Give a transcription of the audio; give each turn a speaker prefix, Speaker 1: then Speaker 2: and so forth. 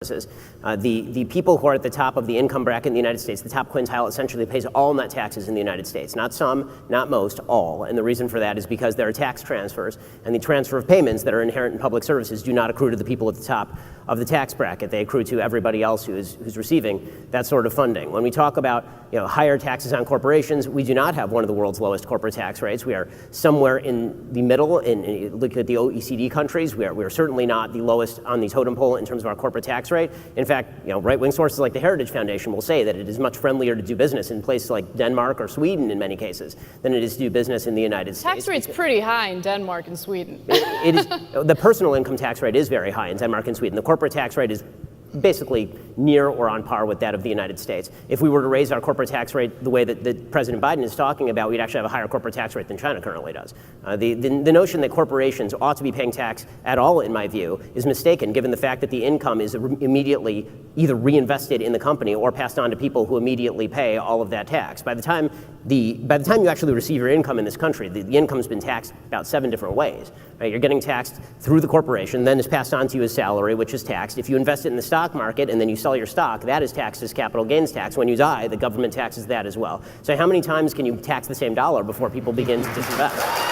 Speaker 1: The people who are at the top of the income bracket in the United States, the top quintile, essentially pays all net taxes in the United States. Not some, not most, all. And the reason for that is because there are tax transfers, and the transfer of payments that are inherent in public services do not accrue to the people at the top of the tax bracket. They accrue to everybody else who's receiving that sort of funding. When we talk about higher taxes on corporations, we do not have one of the world's lowest corporate tax rates. We are somewhere in the middle. Look at the OECD countries. We are certainly not the lowest on the totem pole in terms of our corporate tax rate. In fact, right-wing sources like the Heritage Foundation will say that it is much friendlier to do business in places like Denmark or Sweden in many cases than it is to do business in the United States.
Speaker 2: Tax rate's pretty high in Denmark and Sweden.
Speaker 1: It is. The personal income tax rate is very high in Denmark and Sweden. The corporate tax rate is basically near or on par with that of the United States. If we were to raise our corporate tax rate the way that President Biden is talking about, we'd actually have a higher corporate tax rate than China currently does. The notion that corporations ought to be paying tax at all, in my view, is mistaken, given the fact that the income is immediately either reinvested in the company or passed on to people who immediately pay all of that tax. By the time you actually receive your income in this country, the income's been taxed about 7 different ways. Right? You're getting taxed through the corporation, then it's passed on to you as salary, which is taxed. If you invest it in the stock market and then you sell your stock, that is taxed as capital gains tax. When you die, the government taxes that as well. So how many times can you tax the same dollar before people begin to disinvest?